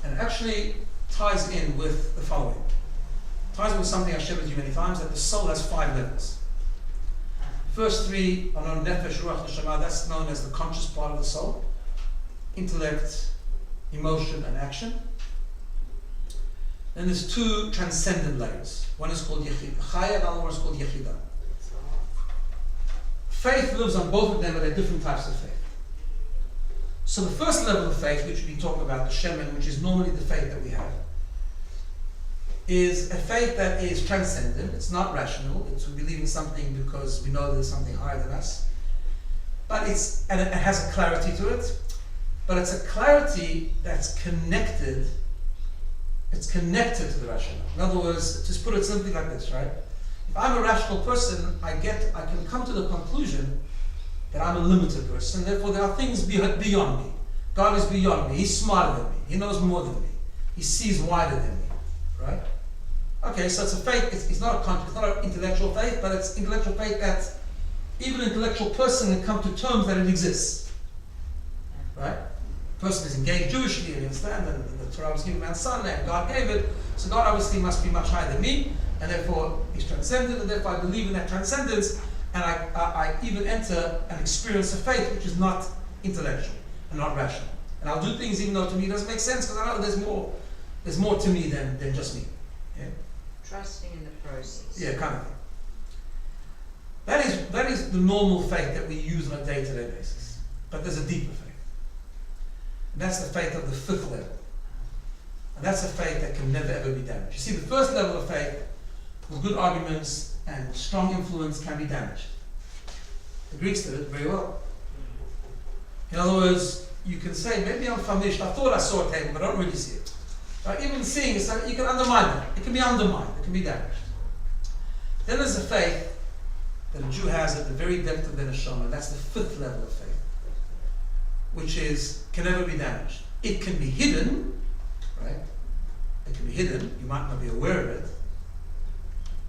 And it actually ties in with the following. It ties in with something I've shared with you many times, that the soul has 5 levels. First 3 are known nefesh, ruach, neshama. That's known as the conscious part of the soul. Intellect, emotion, and action. Then there's 2 transcendent layers. One is called chaya, and the other one is called yechida. Faith lives on both of them, but they're different types of faith. So the first level of faith, which we talk about, the shemen, which is normally the faith that we have, is a faith that is transcendent. It's not rational. It's we believe in something because we know there's something higher than us. But it has a clarity to it. But it's a clarity that's connected. It's connected to the rational. In other words, just put it simply like this, right? If I'm a rational person, I can come to the conclusion that I'm a limited person. Therefore, there are things beyond me. God is beyond me. He's smarter than me. He knows more than me. He sees wider than me, right? Okay, so it's a faith. It's not an intellectual faith, but it's intellectual faith that even an intellectual person can come to terms that it exists, right? The person is engaged Jewishly, and you understand, and the Torah was given man's son, and God gave it. So God obviously must be much higher than me, and therefore He's transcendent, and therefore I believe in that transcendence, and I even enter an experience of faith which is not intellectual and not rational. And I'll do things even though to me it doesn't make sense, because I know there's more to me than just me. Yeah? Trusting in the process. Yeah, kind of thing. That is the normal faith that we use on a day-to-day basis. But there's a deeper faith. And that's the faith of the fifth level. And that's a faith that can never ever be damaged. You see, the first level of faith, with good arguments and strong influence, can be damaged. The Greeks did it very well. In other words, you can say, maybe I'm famished, I thought I saw a table, but I don't really see it. Right? Even seeing it, you can undermine that. It can be undermined, it can be damaged. Then there's a faith that a Jew has at the very depth of their neshama, and that's the fifth level of faith, which can never be damaged. It can be hidden, right? It can be hidden, you might not be aware of it,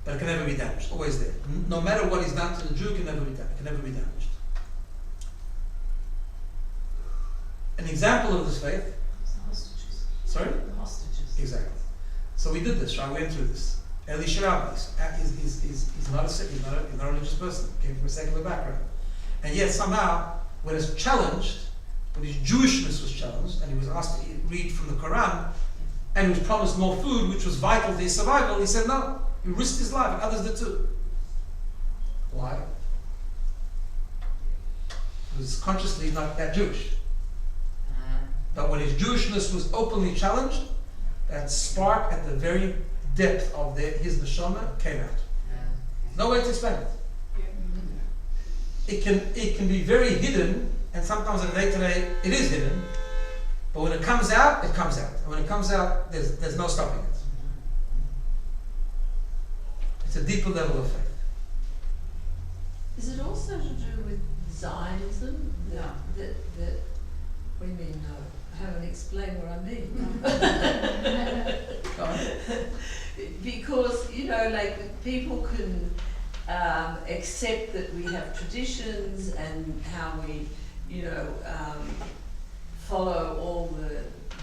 but it can never be damaged, always there. No matter what is done to the Jew, it can never be damaged. An example of this faith. The hostages. Sorry? The hostages. Exactly. So we did this, right? We went through this. Elisha Rabbi, he's not a religious person, came from a secular background. And yet somehow, when his Jewishness was challenged, and he was asked to read from the Quran, and he was promised more food, which was vital to his survival, he said no. He risked his life, and others did too. Why? He was consciously not that Jewish. But when his Jewishness was openly challenged, that spark at the very depth of his neshama came out. No way to explain it. It can be very hidden, and sometimes in the day-to-day it is hidden, but when it comes out, it comes out. And when it comes out, there's no stopping it. It's a deeper level of faith. Is it also to do with Zionism? No. What do you mean no? I haven't explained what I mean. Go on. Because, like people can accept that we have traditions and how we, follow all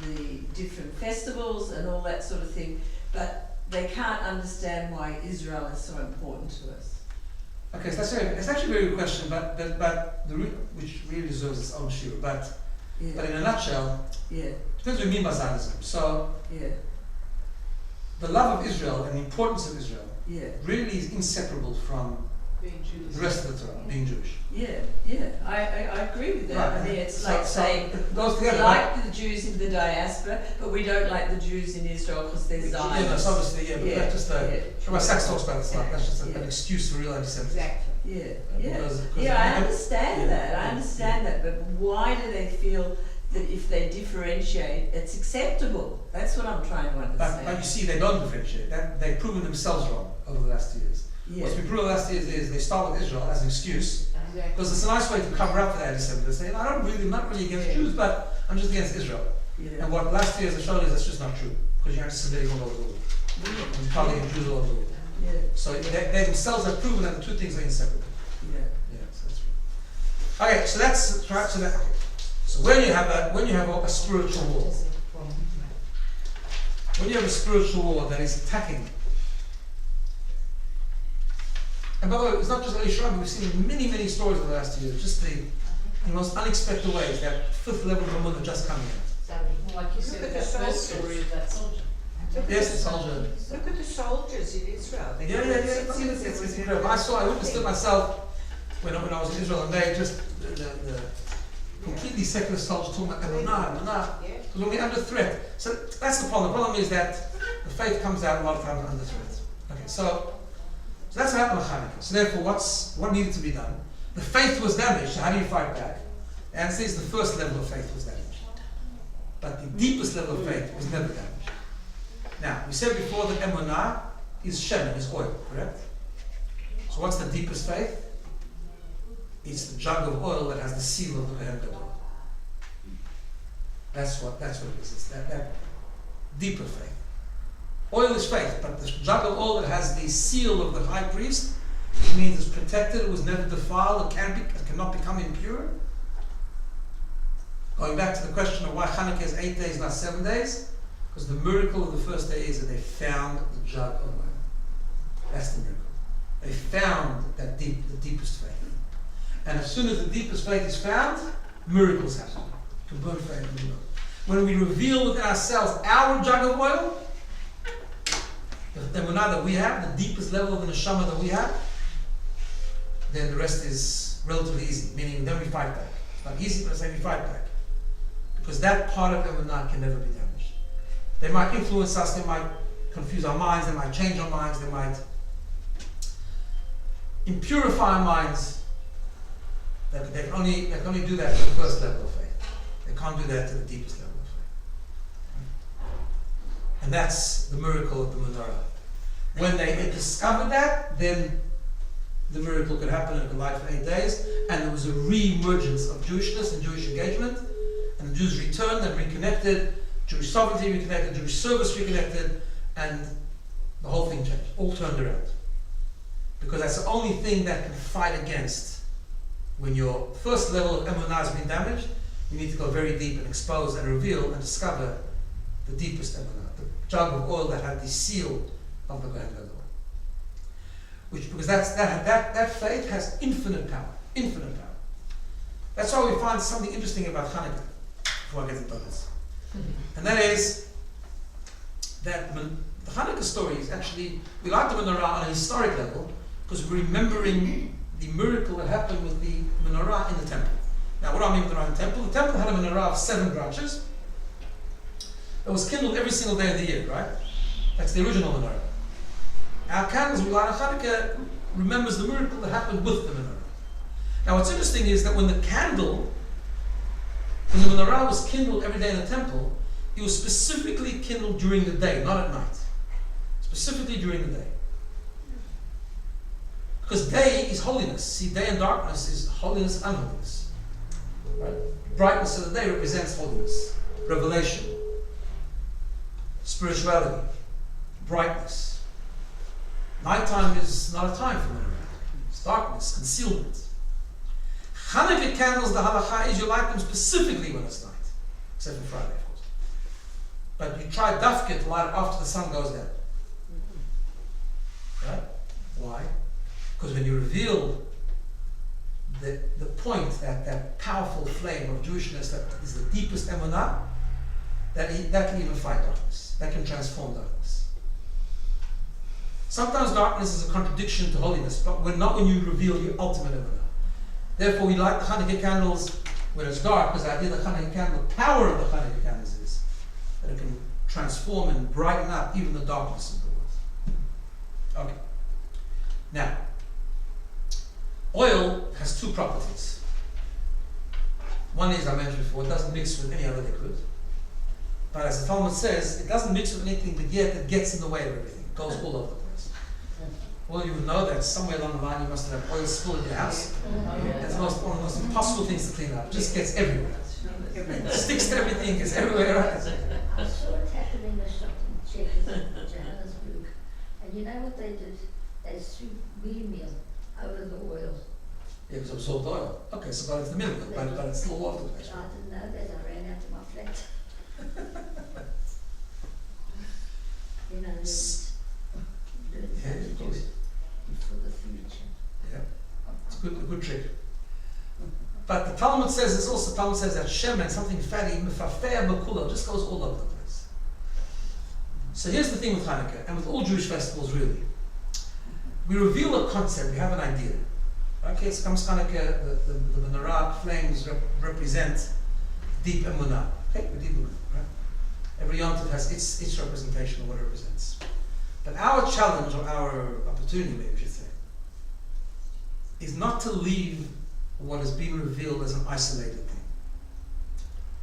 the different festivals and all that sort of thing, but they can't understand why Israel is so important to us. Okay, so it's actually a very good question, but the root, which really deserves its own shiur. But in a nutshell, depends what you mean by Zionism. So the love of Israel and the importance of Israel really is inseparable from Being Jewish. the rest of the Torah, being Jewish. I agree with that. Right. I mean, it's So- like so saying it goes we together, like right? the Jews in the diaspora, but we don't like the Jews in Israel because they're Zionists. Yeah, that's obviously, but that's just Rabbi Sachs talks about it, that's just an Yeah. excuse for real anti-Semitism. Exactly. Because I understand yeah. that. I understand that, but why do they feel that if they differentiate, it's acceptable? That's what I'm trying to understand. But you see, they don't differentiate. They've proven themselves wrong over the last 2 years. What's been proven over the last 2 years is they start with Israel as an excuse, Exactly. because it's a nice way to cover up for the anti-Semitism. They say, I'm not really against Jews, but I'm just against Israel. And what the last 2 years have shown is that's just not true, because you're anti-Semitic all over the world. And you're targeting Jews all over the world. So they themselves have proven that the two things are inseparable. So that's true. Okay, so that's right. So when you have a spiritual war, when you have a spiritual war that is attacking, and by the way, it's not just Elisha Rabbi, we've seen many, many stories over the last 2 years, just the most unexpected ways that fifth level of Emunah just coming in. Well, like you said, Look at that the first soldiers. story of that soldier. Yes, the soldier. Look at the soldiers in Israel. They Yeah, it's incredible. I witnessed it myself when I was in Israel, and they just the completely secular soldiers talking about Emunah. Because when we're under threat, so that's the problem. The problem is that the faith comes out a lot of times under threat. Okay, so that's what happened with Chanukah. So therefore, what needed to be done? The faith was damaged. So how do you fight back? The answer is the first level of faith was damaged, but the deepest level of faith was never damaged. Now, we said before that Emunah is shemen, is oil, correct? So what's the deepest faith? It's the jug of oil that has the seal of the Kohen Gadol. That's what it is. It's that deeper faith. Oil is faith, but the jug of oil that has the seal of the high priest, which means it's protected, it was never defiled, it cannot become impure. Going back to the question of why Chanukah is 8 days, not 7 days, because the miracle of the first day is that they found the jug of oil. That's the miracle. They found the deepest faith. And as soon as the deepest faith is found, miracles happen. To burn faith. When we reveal within ourselves our jug of oil, the emunah that we have, the deepest level of the neshama that we have, then the rest is relatively easy, meaning then we fight back. It's not easy, but I say we fight back. Because that part of emunah can never be damaged. They might influence us, they might confuse our minds, they might change our minds, they might impurify our minds. They can only do that to the first level of faith. They can't do that to the deepest level of faith. And that's the miracle of the menorah. When they had discovered that, then the miracle could happen and it could light for 8 days, and there was a re-emergence of Jewishness and Jewish engagement, and the Jews returned and reconnected, Jewish sovereignty reconnected, Jewish service reconnected, and the whole thing changed, all turned around. Because that's the only thing that can fight against. When your first level of emunah has been damaged, you need to go very deep and expose and reveal and discover the deepest emunah, the jug of oil that had the seal of the Kohen Gadol. Because that faith has infinite power, infinite power. That's why we find something interesting about Chanukah, before I get into this. And that is that the Chanukah story is actually, we like the menorah on a historic level because we're remembering the miracle that happened with the menorah in the temple. Now, what do I mean with the menorah in the temple? The temple had a menorah of 7 branches that was kindled every single day of the year, right? That's the original menorah. Our candles we light on Chanukah remembers the miracle that happened with the menorah. Now, what's interesting is that when the menorah was kindled every day in the temple, it was specifically kindled during the day, not at night. Specifically during the day. Because day is holiness. See, day and darkness is holiness and unholiness. Right? Brightness of the day represents holiness, revelation, spirituality, brightness. Nighttime is not a time for menorah. It's darkness, concealment. Chanukah candles, the halacha is you light them specifically when it's night, except for Friday, of course. But you try dafka to light it after the sun goes down. Right? Why? Because when you reveal the point, that powerful flame of Jewishness that is the deepest emunah, that can even fight darkness. That can transform darkness. Sometimes darkness is a contradiction to holiness, but not when you reveal your ultimate emunah. Therefore, we light the Chanukah candles when it's dark, because the idea of the Chanukah candle, the power of the Chanukah candles is that it can transform and brighten up even the darkness of the world. Okay. Now, oil has 2 properties. One is, I mentioned before, it doesn't mix with any other liquid. But as the Talmud says, it doesn't mix with anything, but yet it gets in the way of everything. It goes all over the place. Well, you would know that somewhere along the line you must have oil spill in your house. That's one of the most impossible things to clean up. It just gets everywhere. It sticks to everything, gets everywhere. Right? I saw it happen in a shop in Czech, Johannesburg. And you know what they did? They threw wheat meal over the oil. Yeah, it was absorbed oil. Okay, so but it's the middle, but it's still all over the place. I didn't know that. I ran out to my flat. You know, learned how to do it for the future. Yeah, it's a good trick. But the Talmud says this also. Talmud says that shemen, something fatty, mefafeh b'kula, just goes all over the place. So here's the thing with Chanukah, and with all Jewish festivals really. We reveal a concept, we have an idea. Okay, so comes Chanukah, the menorah flames represent deep emunah. Okay, we're deep emunah, right? Every yontif has its representation of what it represents. But our challenge, or our opportunity, maybe we should say, is not to leave what has been revealed as an isolated thing.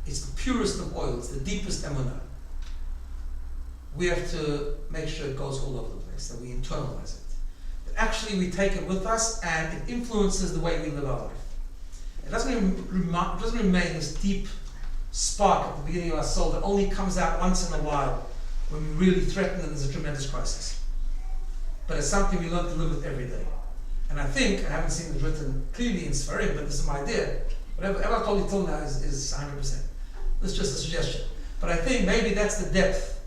It's the purest of oil, it's the deepest emunah. We have to make sure it goes all over the place, that we internalize it. That actually we take it with us and it influences the way we live our life. It doesn't remain this deep spark at the beginning of our soul that only comes out once in a while when we really threaten that there's a tremendous crisis. But it's something we learn to live with every day. And I think, I haven't seen it written clearly in Sfarim, but this is my idea. Whatever I've told you till now is 100%. This is just a suggestion. But I think maybe that's the depth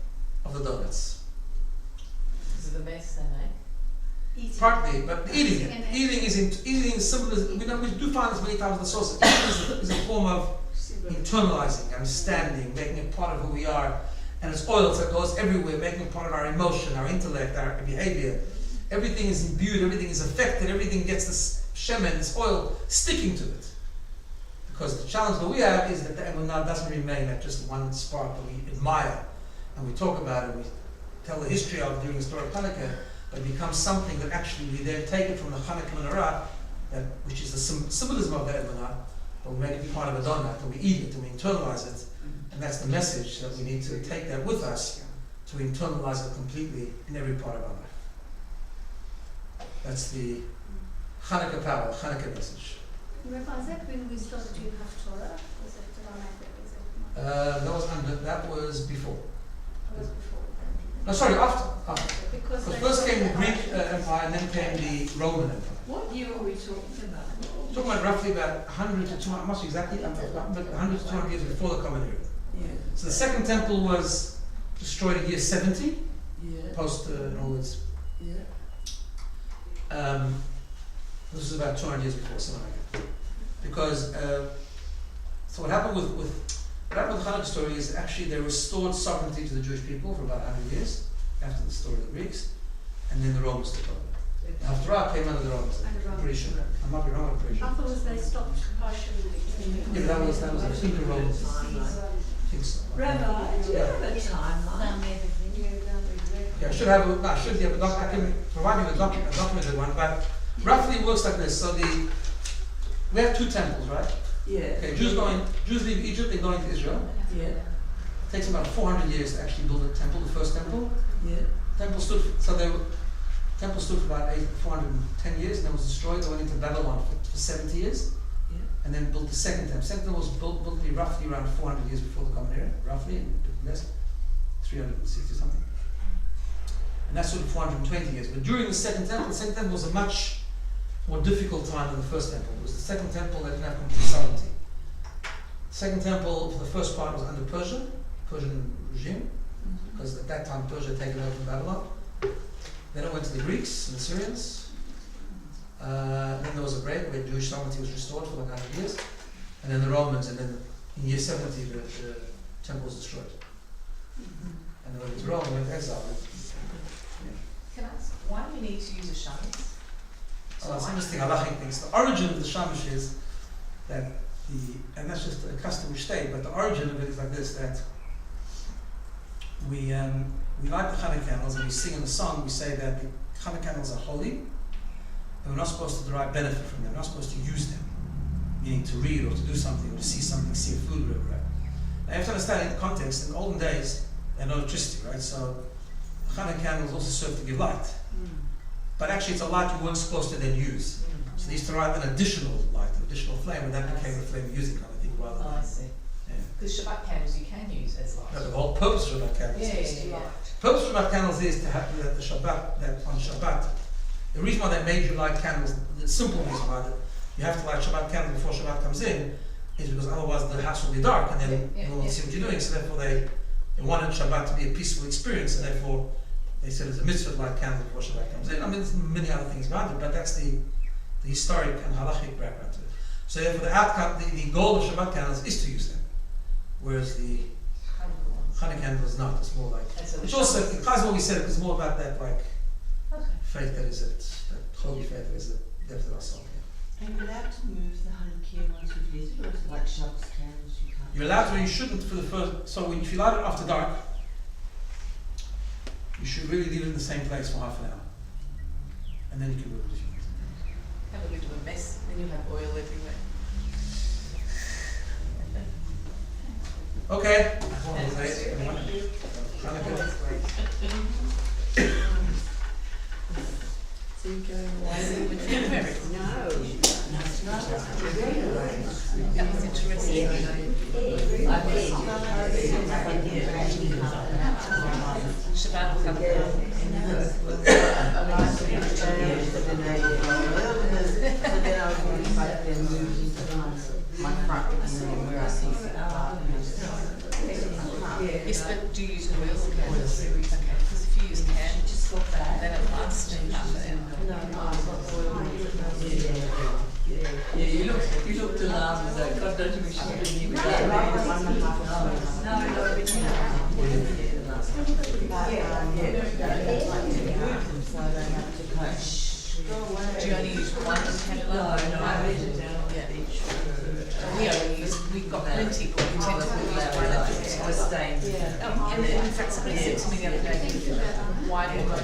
of the donuts. This is the best, eh? Eating. Partly, but eating is simple as, we do find this many times in the sources. Eating is a form of internalizing, understanding, making it part of who we are. And it's oil that goes everywhere, making it part of our emotion, our intellect, our behavior. Everything is imbued, everything is affected, everything gets this shemen, this oil, sticking to it. Because the challenge that we have is that the emunah doesn't remain at just one spark that we admire and we talk about it, we tell the history of during the story of Chanukah, but it becomes something that actually we then take it from the Chanukah menorah, which is the symbolism of the emunah, but we make it part of a donut, and we eat it and we internalize it, and that's the message that we need to take that with us to internalize it completely in every part of our life. That's the Chanukah power, Chanukah message. Rabbi, is that when we started doing Haftorah? Was it around that? That was before. That was before. No, sorry, after. Because Because first came the Greek Empire and then came the Roman Empire. What year are we talking about? We're talking about roughly about 100 to 200, not exactly, but 100 to 200 years before the Common Era. Yeah. So the second temple was destroyed in year 70, Yeah. post, in other words, Yeah. this was about 200 years before, something like that. Because, so what happened with the Chanukah story is actually they restored sovereignty to the Jewish people for about 100 years, after the story of the Greeks, and then the Romans took over. The Haftarah came under the Romans, I'm pretty sure. I might be wrong, I'm pretty sure. I thought it was they stopped partially. Yeah, that was, I think, the Romans. I think so. Rabbi, do you have a timeline? Yeah, I should have, I can provide you a documented one, but roughly it works like this. So we have two temples, right? Yeah. Okay, Jews leave Egypt, they go into Israel. Yeah. It takes about 400 years to actually build a temple, the first temple. Yeah. Temple stood for about 410 years and then was destroyed. They went into Babylon for 70 years. Yeah. And then built the second temple. Second temple was built roughly around 400 years before the Common Era, roughly, and a bit less, 360 something. And that's sort of 420 years. But during the second temple was a much more difficult time than the first temple. It was the second temple that didn't have complete sovereignty. The second temple, for the first part, was under Persian regime, because at that time Persia had taken over from Babylon. Then it went to the Greeks and the Syrians. Then there was a break where Jewish sovereignty was restored for like 100 years. And then the Romans, and then in year 70 the temple was destroyed. And then when it was Rome, went to exile. Can I ask, why do we need to use a shamish? So it's interesting, halachic things. The origin of the shamish is that and that's just a custom which stayed, but the origin of it is like this, that we light the Chanukah candles and we sing in the song, we say that the Chanukah candles are holy, and we're not supposed to derive benefit from them, we're not supposed to use them, meaning to read or to do something or to see something, see a food, whatever, right? Now you have to understand in the context, in the olden days, they had no electricity, right? So the Chanukah candles also serve to give light. But actually it's a light you weren't supposed to then use. So they used to write an additional light, an additional flame, and that became the flame using kind of thing rather than. Oh, I see. Because Shabbat candles you can use as light. No, the whole purpose of Shabbat candles Yeah. The purpose of Shabbat candles is to have that the Shabbat, that on Shabbat, the reason why they made you light candles, the simple reason why that you have to light Shabbat candles before Shabbat comes in, is because otherwise the house will be dark and then no one will see what you're doing, so therefore they wanted Shabbat to be a peaceful experience, and therefore they said it's a mitzvah to light candles before Shabbat comes in. I mean, there's many other things around it, but that's the historic and halachic background to it. So therefore the outcome, the goal of Shabbat candles is to use them, whereas the Chanukah candle is not. It's more like, which also, because what we said, it's more about that like faith that is that holy faith that is the depth of our soul. Are you allowed to move the Chanukah once we've lit it, or is it like Shabbos candles you can't? You're allowed to, you shouldn't for the first, so when, if you light it after dark, you should really leave it in the same place for half an hour. And then you can move it if you want. Have a bit of a mess, then you have oil everywhere. Okay. So you're going away? No. That was interesting. Shabbat will come. Yes, but do you use oil? Okay, because if you use candles, then it lasts half an hour. Yeah, you looked alarmed as though, God, don't you wish you didn't even Do you only use one candle? staying. In fact, somebody said to me the other day, why do you go